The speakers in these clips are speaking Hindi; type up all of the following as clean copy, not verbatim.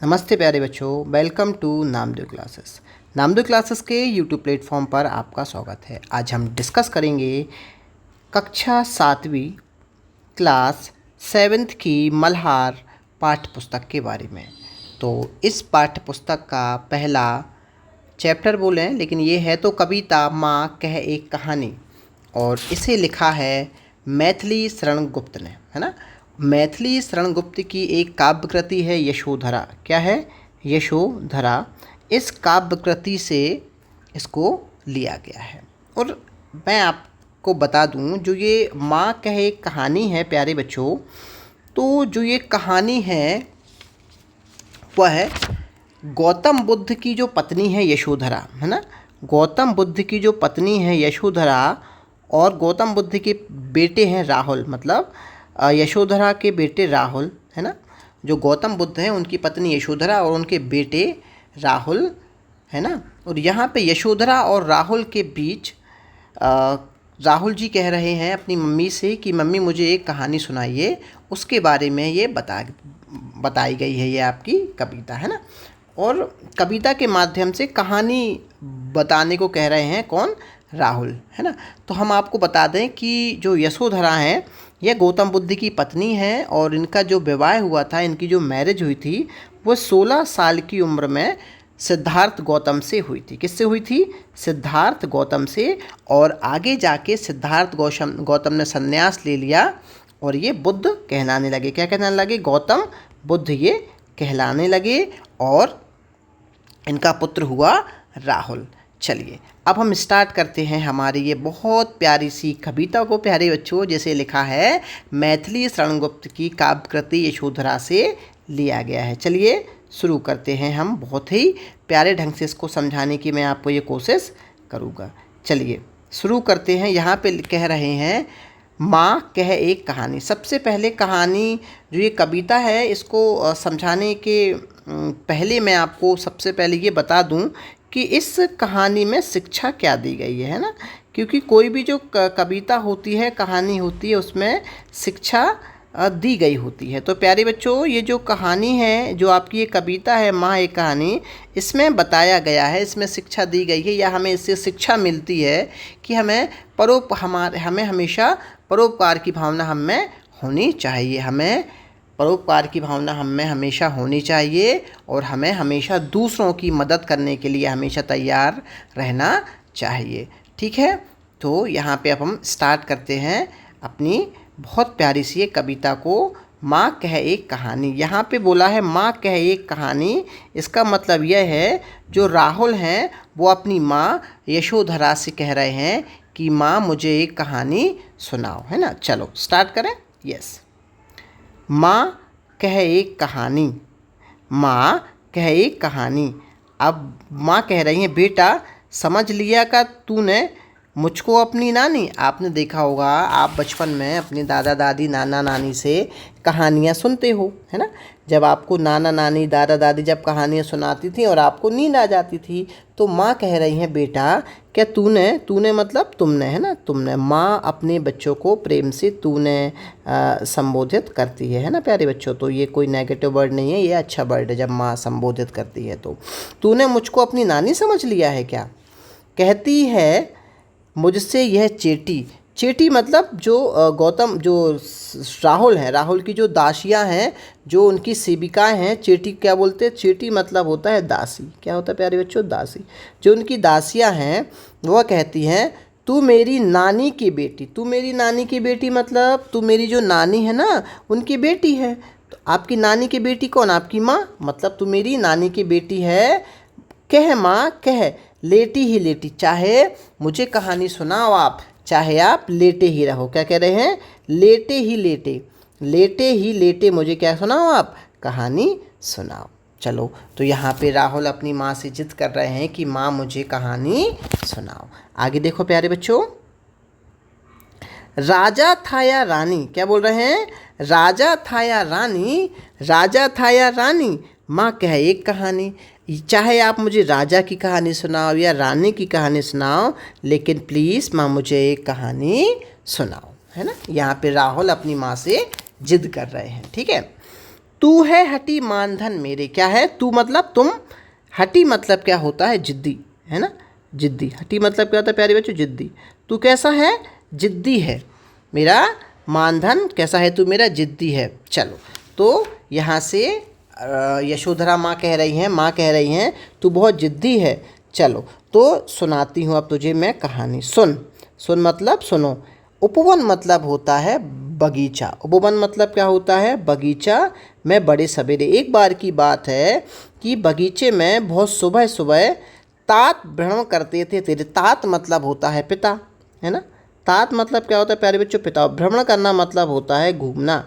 नमस्ते प्यारे बच्चों, welcome to Namdev classes. Namdev classes के यूट्यूब प्लेटफॉर्म पर आपका स्वागत है। आज हम डिस्कस करेंगे कक्षा 7वीं क्लास 7th की मल्हार पाठ्य पुस्तक के बारे में। तो इस पाठ्य पुस्तक का पहला चैप्टर बोलें, लेकिन ये है तो कविता माँ कह एक कहानी, और इसे लिखा है मैथिली शरण गुप्त ने, है ना। मैथिली शरण गुप्त की एक काव्य कृति है यशोधरा। क्या है? यशोधरा। इस काव्य कृति से इसको लिया गया है। और मैं आपको बता दूं, जो ये माँ कह एक कहानी है प्यारे बच्चों, तो जो ये कहानी है वह है गौतम बुद्ध की जो पत्नी है यशोधरा, है ना। गौतम बुद्ध की जो पत्नी है यशोधरा और गौतम बुद्ध के बेटे हैं राहुल, मतलब यशोधरा के बेटे राहुल, है ना। जो गौतम बुद्ध हैं उनकी पत्नी यशोधरा और उनके बेटे राहुल, है ना। और यहाँ पे यशोधरा और राहुल के बीच राहुल जी कह रहे हैं अपनी मम्मी से कि मम्मी मुझे एक कहानी सुनाइए। उसके बारे में ये बताई गई है, ये आपकी कविता, है ना। और कविता के माध्यम से कहानी बताने को कह रहे हैं कौन? राहुल, है ना। तो हम आपको बता दें कि जो यशोधरा हैं यह गौतम बुद्ध की पत्नी है और इनका जो विवाह हुआ था, इनकी जो मैरिज हुई थी वो 16 साल की उम्र में सिद्धार्थ गौतम से हुई थी। किससे हुई थी? सिद्धार्थ गौतम से। और आगे जाके सिद्धार्थ गौतम ने संन्यास ले लिया और ये बुद्ध कहलाने लगे। क्या कहलाने लगे? गौतम बुद्ध ये कहलाने लगे और इनका पुत्र हुआ राहुल। चलिए अब हम स्टार्ट करते हैं हमारी ये बहुत प्यारी सी कविता को प्यारे बच्चों, जैसे लिखा है मैथिली शरण गुप्त की काव्य कृति यशोधरा से लिया गया है। चलिए शुरू करते हैं हम। बहुत ही प्यारे ढंग से इसको समझाने की मैं आपको ये कोशिश करूँगा। चलिए शुरू करते हैं। यहाँ पे कह रहे हैं माँ कह एक कहानी। सबसे पहले कहानी जो ये कविता है इसको समझाने के पहले मैं आपको सबसे पहले ये बता दूं कि इस कहानी में शिक्षा क्या दी गई है ना। क्योंकि कोई भी जो कविता होती है, कहानी होती है, उसमें शिक्षा दी गई होती है। तो प्यारे बच्चों, ये जो कहानी है, जो आपकी ये कविता है माँ एक कहानी, इसमें बताया गया है, इसमें शिक्षा दी गई है या हमें इससे शिक्षा मिलती है कि हमें हमेशा परोपकार की भावना हमें होनी चाहिए। हमें परोपकार की भावना हमें हमेशा होनी चाहिए और हमें हमेशा दूसरों की मदद करने के लिए हमेशा तैयार रहना चाहिए। ठीक है, तो यहाँ पे अब हम स्टार्ट करते हैं अपनी बहुत प्यारी सी ये कविता को। माँ कह एक कहानी। यहाँ पे बोला है माँ कह एक कहानी। इसका मतलब यह है जो राहुल हैं वो अपनी माँ यशोधरा से कह रहे हैं कि माँ मुझे एक कहानी सुनाओ, है ना। चलो स्टार्ट करें। यस। माँ कह एक कहानी। माँ कह एक कहानी। अब माँ कह रही हैं बेटा समझ लिया का तूने मुझको अपनी नानी। आपने देखा होगा, आप बचपन में अपने दादा दादी नाना नानी से कहानियाँ सुनते हो, है ना। जब आपको नाना नानी दादा दादी जब कहानियाँ सुनाती थी और आपको नींद आ जाती थी, तो माँ कह रही हैं बेटा क्या तूने मतलब तुमने, है ना। तुमने, माँ अपने बच्चों को प्रेम से तूने संबोधित करती है ना प्यारे बच्चों। तो ये कोई नेगेटिव वर्ड नहीं है, ये अच्छा वर्ड है जब माँ संबोधित करती है। तो तूने मुझको अपनी नानी समझ लिया है क्या? कहती है मुझसे यह चेटी। चेटी मतलब जो राहुल है, राहुल की जो दासियां हैं, जो उनकी सेविकाएं हैं, चेटी क्या बोलते हैं? चेटी मतलब होता है दासी। क्या होता है प्यारे बच्चों? दासी। जो उनकी दासियां हैं वह कहती हैं तू मेरी नानी की बेटी। तू मेरी नानी की बेटी मतलब तू मेरी जो नानी है ना उनकी बेटी है। तो आपकी नानी की बेटी कौन? आपकी माँ। मतलब तू मेरी नानी की बेटी है। कह माँ कह, लेटी ही लेटी। चाहे मुझे कहानी सुनाओ आप, चाहे आप लेटे ही रहो। क्या कह रहे हैं? लेटे ही लेटे, लेटे ही लेटे मुझे क्या सुनाओ आप? कहानी सुनाओ। चलो, तो यहाँ पे राहुल अपनी माँ से जिद कर रहे हैं कि माँ मुझे कहानी सुनाओ। आगे देखो प्यारे बच्चों। राजा था या रानी। क्या बोल रहे हैं? राजा था या रानी, राजा था या रानी, माँ कह एक कहानी। चाहे आप मुझे राजा की कहानी सुनाओ या रानी की कहानी सुनाओ, लेकिन प्लीज़ माँ मुझे एक कहानी सुनाओ, है ना। यहाँ पे राहुल अपनी माँ से जिद कर रहे हैं। ठीक है। तू है हटी मानधन मेरे, क्या है तू मतलब तुम, हटी मतलब क्या होता है जिद्दी, है ना, जिद्दी। हटी मतलब क्या होता है प्यारे बच्चों, जिद्दी। तू कैसा है, जिद्दी है, मेरा मानधन कैसा है, तू मेरा जिद्दी है। चलो, तो यहाँ से यशोधरा माँ कह रही हैं, माँ कह रही हैं तू बहुत जिद्दी है। चलो, तो सुनाती हूँ अब तुझे मैं कहानी, सुन। सुन मतलब सुनो। उपवन मतलब होता है बगीचा। उपवन मतलब क्या होता है, बगीचा। मैं बड़े सवेरे, एक बार की बात है कि बगीचे में बहुत सुबह सुबह तात भ्रमण करते थे तेरे। तात मतलब होता है पिता, है ना। तात मतलब क्या होता है प्यारे बच्चों, पिता। भ्रमण करना मतलब होता है घूमना।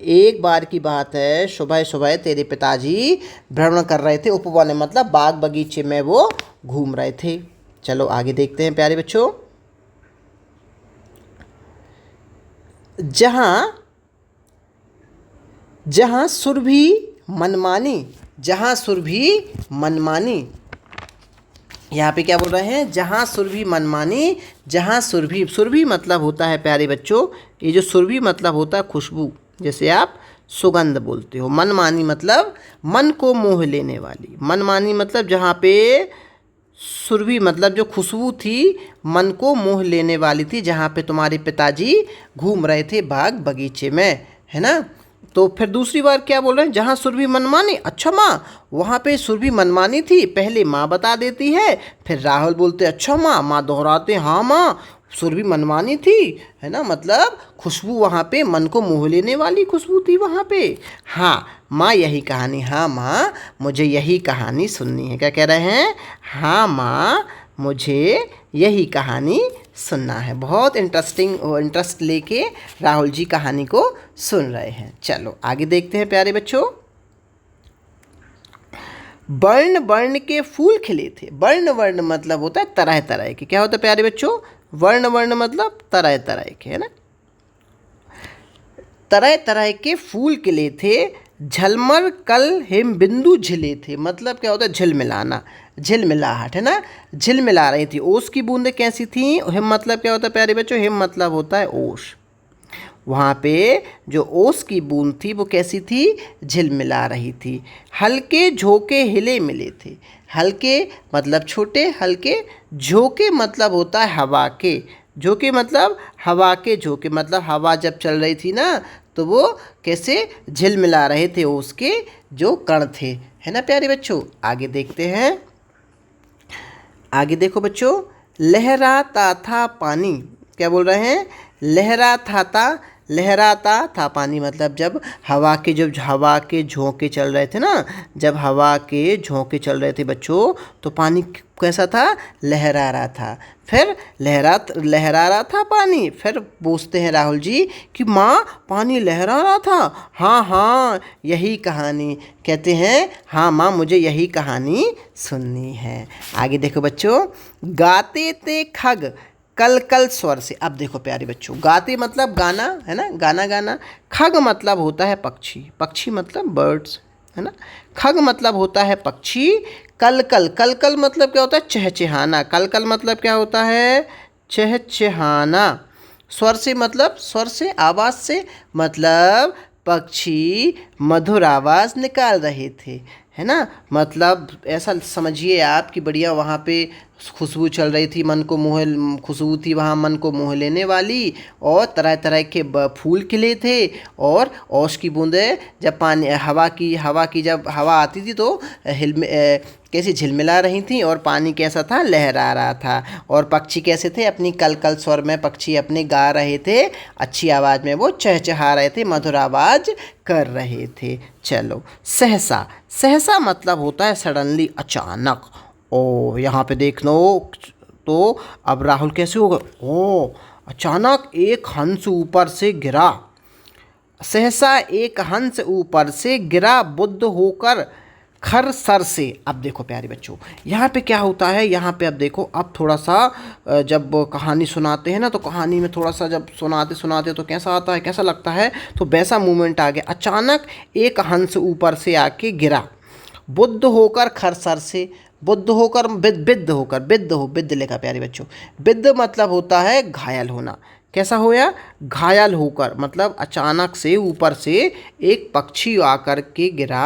एक बार की बात है, सुबह सुबह तेरे पिताजी भ्रमण कर रहे थे। उपवन मतलब बाग बगीचे में वो घूम रहे थे। चलो आगे देखते हैं प्यारे बच्चों। जहाँ जहाँ सुरभि मनमानी, जहाँ सुरभि मनमानी, यहाँ पे क्या बोल रहे हैं, जहाँ सुरभि मनमानी। जहाँ सुरभि, सुरभि मतलब होता है प्यारे बच्चों, ये जो सुरभि मतलब होता है खुशबू, जैसे आप सुगंध बोलते हो। मनमानी मतलब मन को मोह लेने वाली। मनमानी मतलब जहाँ पे सुरभि मतलब जो खुशबू थी, मन को मोह लेने वाली थी, जहाँ पे तुम्हारे पिताजी घूम रहे थे बाग बगीचे में, है ना। तो फिर दूसरी बार क्या बोल रहे हैं, जहाँ सुरभि मनमानी। अच्छा माँ, वहाँ पे सुरभि मनमानी थी, पहले माँ बता देती है, फिर राहुल बोलते अच्छा माँ, माँ दोहराते हाँ माँ सुरभि मनमानी थी, है ना, मतलब खुशबू वहाँ पे मन को मोह लेने वाली खुशबू थी वहाँ पे। हाँ माँ यही कहानी, हाँ माँ मुझे यही कहानी सुननी है। क्या कह रहे हैं, हाँ माँ मुझे यही कहानी सुनना है। बहुत इंटरेस्टिंग इंटरेस्ट लेके राहुल जी कहानी को सुन रहे हैं। चलो आगे देखते हैं प्यारे बच्चों। वर्ण वर्ण के फूल खिले थे। वर्ण वर्ण मतलब होता है तरह तरह के। क्या होता है प्यारे बच्चों, वर्ण वर्ण मतलब तरह तरह के, है ना। तरह तरह के फूल खिले थे, झलमर कल हिम बिंदु झिले थे। मतलब क्या होता है, झिलमिलाना, झिलमिलाहट, है ना, झिलमिला रही थी। ओस की बूंदें कैसी थी। हिम मतलब क्या होता है प्यारे बच्चों, हिम मतलब होता है ओस। वहाँ पे जो ओस की बूंद थी वो कैसी थी, झिलमिला रही थी। हल्के झोंके हिले मिले थे। हल्के मतलब छोटे, हल्के। झोंके मतलब होता है हवा के। झोंके मतलब हवा के, झोंके मतलब हवा जब चल रही थी ना, तो वो कैसे झिलमिला रहे थे ओस के जो कण थे, है ना प्यारे बच्चों। आगे देखते हैं। आगे देखो बच्चों, लहराता था पानी। क्या बोल रहे हैं, लहराता था पानी। मतलब जब हवा के झोंके चल रहे थे ना, जब हवा के झोंके चल रहे थे बच्चों, तो पानी कैसा था, लहरा रहा था। फिर लहरा रहा था पानी। फिर पूछते हैं राहुल जी कि माँ पानी लहरा रहा था। हाँ हाँ यही कहानी। कहते हैं हाँ माँ मुझे यही कहानी सुननी है। आगे देखो बच्चों, गाते थे खग कल कल स्वर से। अब देखो प्यारे बच्चों, गाते मतलब गाना, है ना, गाना गाना। खग मतलब होता है पक्षी, पक्षी मतलब बर्ड्स, है ना। खग मतलब होता है पक्षी। कल कल, कल कल मतलब क्या होता है, चहचहाना। कल कल मतलब क्या होता है, चहचहाना। स्वर से मतलब स्वर से, आवाज़ से, मतलब पक्षी मधुर आवाज़ निकाल रहे थे, है ना। मतलब ऐसा समझिए आप कि बढ़िया वहाँ पे खुशबू चल रही थी, मन को मोह, खुशबू थी वहाँ मन को मोह लेने वाली, और तरह तरह के फूल खिले थे। और ओस की बूंदें जब पानी हवा की जब हवा आती थी तो कैसी झिलमिला रही थी, और पानी कैसा था, लहरा रहा था। और पक्षी कैसे थे, अपनी कल कल स्वर में पक्षी अपने गा रहे थे, अच्छी आवाज़ में वो चहचहा रहे थे, मधुर आवाज़ कर रहे थे। चलो, सहसा, सहसा मतलब होता है सडनली, अचानक। ओ यहाँ पे देख लो, तो अब राहुल कैसे होगा, ओ अचानक एक हंस ऊपर से गिरा। सहसा एक हंस ऊपर से गिरा, बुद्ध होकर खर सर से। अब देखो प्यारे बच्चों, यहाँ पे क्या होता है, यहाँ पे अब देखो, अब थोड़ा सा जब कहानी सुनाते हैं ना, तो कहानी में थोड़ा सा जब सुनाते सुनाते तो कैसा आता है, कैसा लगता है, तो वैसा मूवमेंट आ गया। अचानक एक हंस ऊपर से आके गिरा, बुद्ध होकर खरसर से। बुद्ध होकर, बिद्ध होकर, बिद्ध लिखा प्यारे बच्चों। बिद्ध मतलब होता है घायल होना। कैसा होया, घायल होकर, मतलब अचानक से ऊपर से एक पक्षी आकर के गिरा,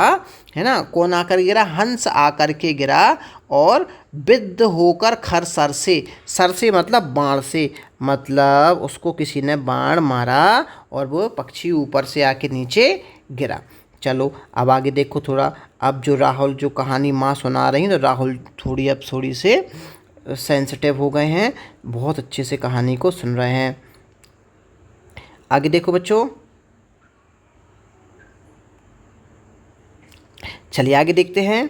है ना। कौन आकर गिरा, हंस आकर के गिरा और विद्ध होकर खर सर से मतलब बाण से, मतलब उसको किसी ने बाण मारा और वो पक्षी ऊपर से आके नीचे गिरा। चलो अब आगे देखो थोड़ा। अब जो राहुल जो कहानी माँ सुना रही, तो राहुल थोड़ी से सेंसिटिव हो गए हैं, बहुत अच्छे से कहानी को सुन रहे हैं। आगे देखो बच्चों, चलिए आगे देखते हैं।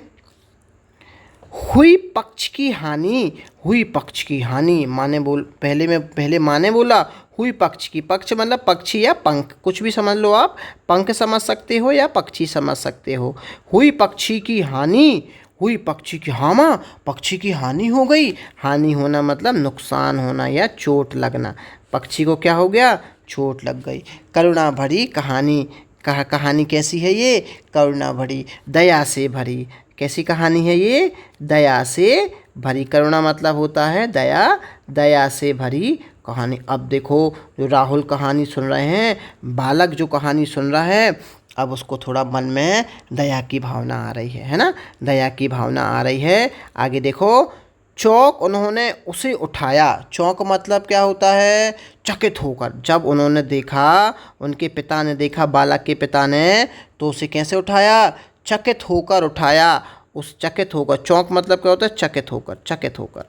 हुई पक्ष की हानि, हुई पक्ष की हानि, माने बोल पहले माने बोला हुई पक्ष की, पक्ष मतलब पक्षी या पंख, कुछ भी समझ लो आप, पंख समझ सकते हो या पक्षी समझ सकते हो। हुई पक्षी की हानि, हुई पक्षी की, हाँ माँ पक्षी की हानि हो गई। हानि होना मतलब नुकसान होना या चोट लगना। पक्षी को क्या हो गया, चोट लग गई। करुणा भरी कहानी, कहानी कैसी है ये, करुणा भरी, दया से भरी। कैसी कहानी है ये, दया से भरी। करुणा मतलब होता है दया, दया से भरी कहानी। अब देखो जो राहुल कहानी सुन रहे हैं, बालक जो कहानी सुन रहा है, अब उसको थोड़ा मन में दया की भावना आ रही है ना, दया की भावना आ रही है। आगे देखो, चौंक उन्होंने उसे उठाया। चौंक मतलब क्या होता है, चकित होकर। जब उन्होंने देखा, उनके पिता ने देखा, बालक के पिता ने, तो उसे कैसे उठाया, चकित होकर उठाया। उस चकित होकर, चौंक मतलब क्या होता है, चकित होकर, चकित होकर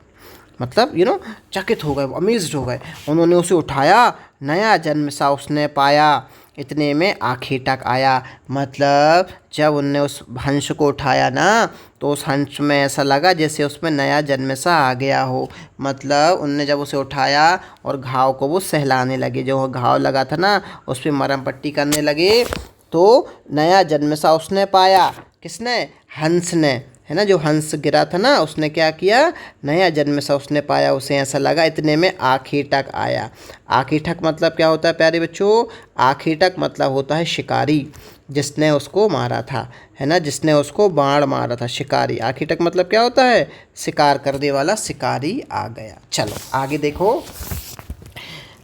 मतलब चकित हो गए, अमेज्ड हो गए। उन्होंने उसे उठाया, नया जन्म सा उसने पाया, इतने में आखिटक आया। मतलब जब उनने उस हंस को उठाया ना, तो उस हंस में ऐसा लगा जैसे उसमें नया जन्म सा आ गया हो। मतलब उनने जब उसे उठाया और घाव को वो सहलाने लगे, जो घाव लगा था ना उस पर मरहम पट्टी करने लगे, तो नया जन्म सा उसने पाया। किसने, हंस ने, है ना। जो हंस गिरा था ना, उसने क्या किया, नया जन्म सा उसने पाया, उसे ऐसा लगा, इतने में आखिटक आया। आखिटक मतलब क्या होता है प्यारे बच्चों, आखिटक मतलब होता है शिकारी, जिसने उसको मारा था, है ना, जिसने उसको बाण मारा था, शिकारी। आखिटक मतलब क्या होता है, शिकार करने वाला शिकारी आ गया। चलो आगे देखो,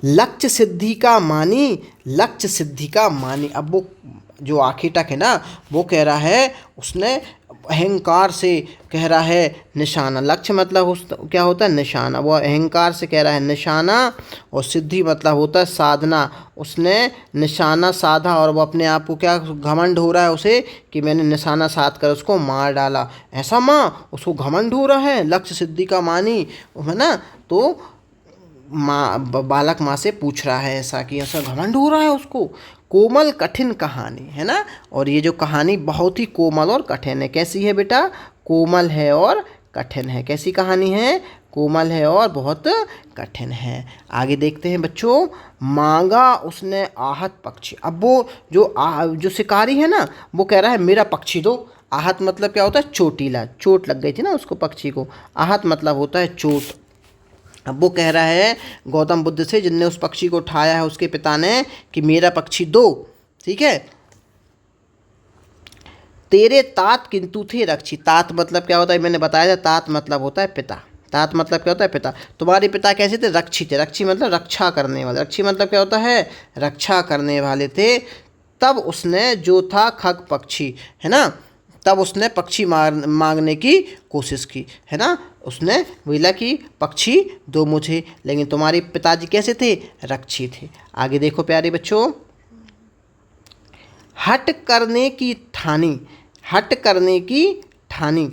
लक्ष्य सिद्धि का मानी, लक्ष्य सिद्धि का मानी। अब वो जो आखिटक है ना, वो कह रहा है, उसने अहंकार से कह रहा है निशाना। लक्ष्य मतलब क्या होता है, निशाना। वो अहंकार से कह रहा है निशाना, और सिद्धि मतलब होता है साधना। उसने निशाना साधा और वो अपने आप को क्या घमंड हो रहा है उसे, कि मैंने निशाना साध कर उसको मार डाला। ऐसा माँ, उसको घमंड हो रहा है, लक्ष्य सिद्धि का मानी, है ना। तो बालक माँ से पूछ रहा है ऐसा, कि ऐसा घमंड हो रहा है उसको। कोमल कठिन कहानी, है ना। और ये जो कहानी बहुत ही कोमल और कठिन है। कैसी है बेटा, कोमल है और कठिन है। कैसी कहानी है, कोमल है और बहुत कठिन है। आगे देखते हैं बच्चों, मांगा उसने आहत पक्षी। अब वो जो शिकारी है ना, वो कह रहा है मेरा पक्षी दो। आहत मतलब क्या होता है, चोटीला, चोट लग गई थी ना उसको पक्षी को। आहत मतलब होता है चोट। अब वो कह रहा है गौतम बुद्ध से, जिनने उस पक्षी को उठाया है, उसके पिता ने, कि मेरा पक्षी दो, ठीक है। तेरे तात किंतु थे रक्षी। तात मतलब क्या होता है, मैंने बताया था, तात मतलब होता है पिता। तात मतलब क्या होता है, पिता। तुम्हारे पिता कैसे थे, रक्षी थे। रक्षी मतलब रक्षा करने वाले। रक्षी मतलब क्या होता है, रक्षा करने वाले थे। तब उसने जो था खग पक्षी, है ना, तब उसने पक्षी मांगने की कोशिश की, है ना। उसने बोला कि पक्षी दो मुझे, लेकिन तुम्हारे पिताजी कैसे थे, रक्षी थे। आगे देखो प्यारे बच्चों, हट करने की ठानी, हट करने की ठानी।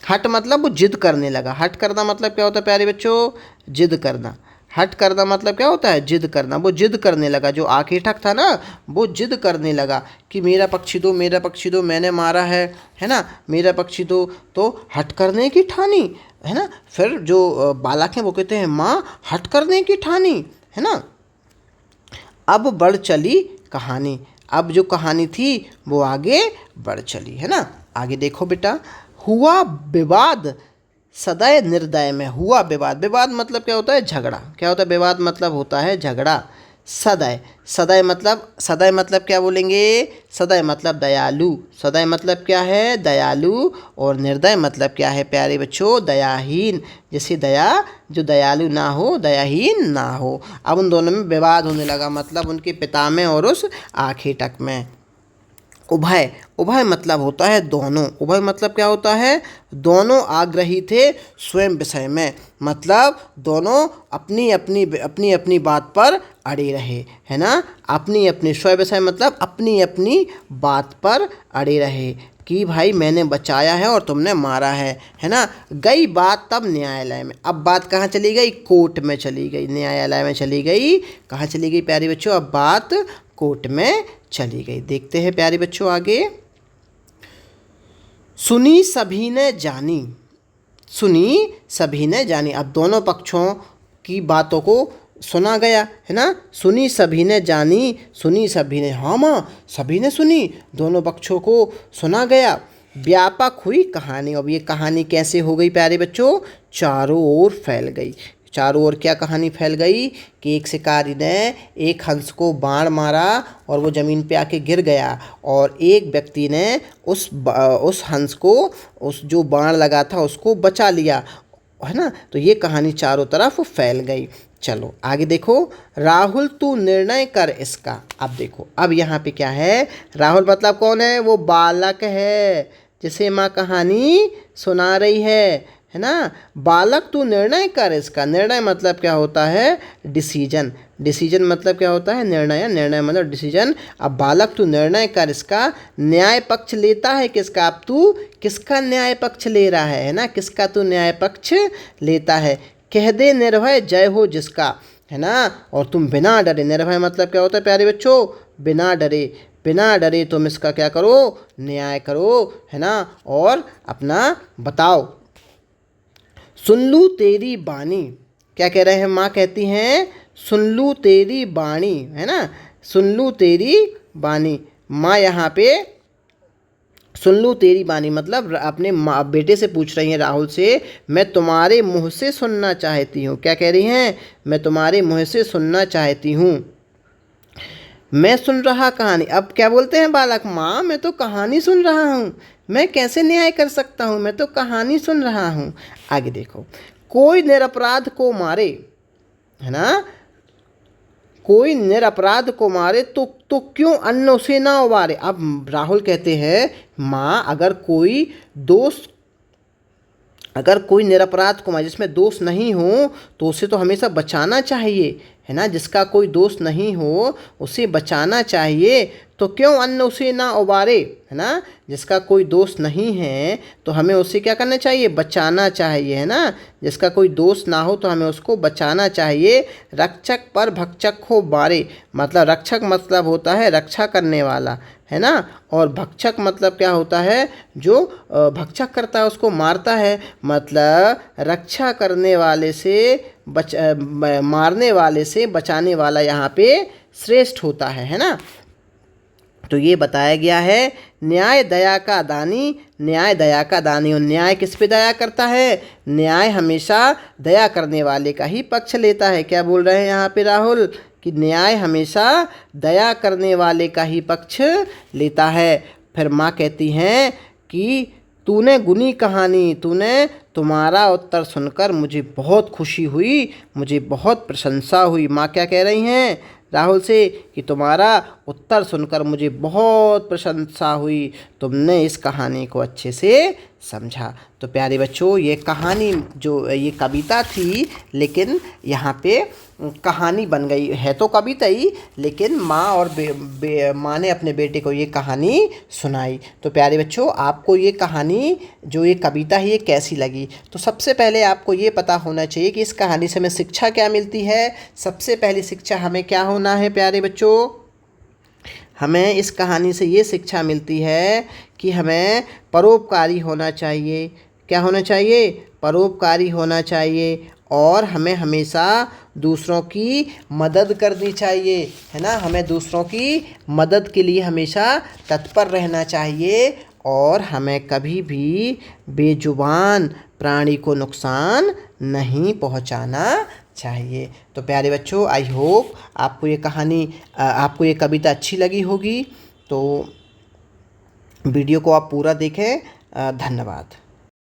हट मतलब वो जिद करने लगा। हट करना मतलब क्या होता है प्यारे बच्चों, जिद करना। हट करना मतलब क्या होता है, जिद करना। वो जिद करने लगा, जो आखिटक था ना, वो जिद करने लगा कि मेरा पक्षी दो, मेरा पक्षी दो, मैंने मारा है ना, मेरा पक्षी दो। तो हट करने की ठानी, है ना। फिर जो बालक हैं वो कहते हैं माँ हट करने की ठानी, है ना। अब बढ़ चली कहानी। अब जो कहानी थी वो आगे बढ़ चली, है ना। आगे देखो बेटा, हुआ विवाद सदय निर्दय में। हुआ विवाद, विवाद मतलब क्या होता है, झगड़ा। क्या होता है, विवाद मतलब होता है झगड़ा। सदय। सदय मतलब क्या बोलेंगे? सदय मतलब दयालु। सदय मतलब क्या है? दयालु। और निर्दय मतलब क्या है प्यारे बच्चों? दयाहीन। जैसे दया, जो दयालु ना हो, दयाहीन ना हो। अब उन दोनों में विवाद होने लगा, मतलब उनके पिता में और उस आखेटक में। उभय। उभय मतलब होता है दोनों। उभय मतलब क्या होता है? दोनों आग्रही थे स्वयं विषय में, मतलब दोनों अपनी अपनी बात पर अड़े रहे, है ना। अपनी अपनी स्वयं विषय मतलब अपनी अपनी बात पर अड़े रहे कि भाई मैंने बचाया है और तुमने मारा है ना। गई बात तब न्यायालय में। अब बात कहाँ चली गई? कोर्ट में चली गई, न्यायालय में चली गई। कहाँ चली गई प्यारे बच्चों? अब बात कोर्ट में चली गई। देखते हैं प्यारे बच्चों आगे। सुनी सभी ने जानी। सुनी सभी ने जानी। अब दोनों पक्षों की बातों को सुना गया, है ना। सुनी सभी ने जानी, सुनी सभी ने, हाँ माँ सभी ने सुनी, दोनों पक्षों को सुना गया। व्यापक हुई कहानी। अब ये कहानी कैसे हो गई प्यारे बच्चों? चारों ओर फैल गई। चारों ओर क्या कहानी फैल गई कि एक शिकारी ने एक हंस को बाण मारा और वो ज़मीन पे आके गिर गया, और एक व्यक्ति ने उस हंस को, उस जो बाण लगा था उसको बचा लिया, है ना। तो ये कहानी चारों तरफ फैल गई। चलो आगे देखो। राहुल तू निर्णय कर इसका। अब देखो, अब यहाँ पे क्या है? राहुल मतलब कौन है? वो बालक है जिसे माँ कहानी सुना रही है ना। बालक तू निर्णय कर इसका। निर्णय मतलब क्या होता है? डिसीजन। डिसीजन मतलब क्या होता है? निर्णय। निर्णय मतलब डिसीजन। अब बालक तू निर्णय कर इसका। न्याय पक्ष लेता है किसका? अब तू किसका न्याय पक्ष ले रहा है ना। किसका तू न्याय पक्ष लेता है? कह दे निर्भय जय हो जिसका, है ना। और तुम बिना डरे। निर्भय मतलब क्या होता है प्यारे बच्चों? बिना डरे। बिना डरे तुम इसका क्या करो? न्याय करो, है ना। और अपना बताओ। सुन लूँ तेरी बानी। क्या कह रहे हैं? माँ कहती हैं सुन लूँ तेरी बाणी, है ना। सुन लूँ तेरी बानी। माँ यहाँ पे सुन लूँ तेरी बानी मतलब अपने माँ बेटे से पूछ रही हैं, राहुल से, मैं तुम्हारे मुँह से सुनना चाहती हूँ। क्या कह रही हैं? मैं तुम्हारे मुँह से सुनना चाहती हूँ। मैं सुन रहा कहानी। अब क्या बोलते हैं बालक? माँ मैं तो कहानी सुन रहा हूँ, मैं कैसे न्याय कर सकता हूँ, मैं तो कहानी सुन रहा हूँ। आगे देखो। कोई निरपराध को मारे, है ना। कोई निरपराध को मारे तो क्यों अन्न उसे ना उबारे। अब राहुल कहते हैं माँ अगर कोई निरपराध को मारे, जिसमें दोष नहीं हो, तो उसे तो हमेशा बचाना चाहिए, है ना। जिसका कोई दोष नहीं हो उसे बचाना चाहिए। तो क्यों अन्न उसे ना उबारे, है ना। जिसका कोई दोष नहीं है तो हमें उसे क्या करना चाहिए? बचाना चाहिए, है ना। जिसका कोई दोष ना हो तो हमें उसको बचाना चाहिए। रक्षक पर भक्षक हो बारे। मतलब रक्षक मतलब होता है रक्षा करने वाला, है ना। और भक्षक मतलब क्या होता है? जो भक्षक करता है उसको मारता है। मतलब रक्षा करने वाले से मारने वाले से बचाने वाला यहाँ पे श्रेष्ठ होता है ना। तो ये बताया गया है। न्याय दया का दानी। न्याय दया का दानी। और न्याय किस पे दया करता है? न्याय हमेशा दया करने वाले का ही पक्ष लेता है। क्या बोल रहे हैं यहाँ पे राहुल? कि न्याय हमेशा दया करने वाले का ही पक्ष लेता है। फिर माँ कहती हैं कि तूने गुनी कहानी, तुम्हारा उत्तर सुनकर मुझे बहुत खुशी हुई, मुझे बहुत प्रशंसा हुई। माँ क्या कह रही हैं राहुल से? कि तुम्हारा उत्तर सुनकर मुझे बहुत प्रशंसा हुई, तुमने इस कहानी को अच्छे से समझा। तो प्यारे बच्चों, ये कहानी जो ये कविता थी, लेकिन यहाँ पे कहानी बन गई है। तो कविता ही, लेकिन माँ और माँ ने अपने बेटे को ये कहानी सुनाई। तो प्यारे बच्चों, आपको ये कहानी जो ये कविता है ये कैसी लगी? तो सबसे पहले आपको ये पता होना चाहिए कि इस कहानी से हमें शिक्षा क्या मिलती है। सबसे पहली शिक्षा हमें क्या होना है प्यारे बच्चों? हमें इस कहानी से ये शिक्षा मिलती है कि हमें परोपकारी होना चाहिए। क्या होना चाहिए? परोपकारी होना चाहिए। और हमें हमेशा दूसरों की मदद करनी चाहिए, है ना। हमें दूसरों की मदद के लिए हमेशा तत्पर रहना चाहिए। और हमें कभी भी बेजुबान प्राणी को नुकसान नहीं पहुंचाना चाहिए। तो प्यारे बच्चों, आई होप आपको ये कहानी आपको ये कविता अच्छी लगी होगी। तो वीडियो को आप पूरा देखें। धन्यवाद।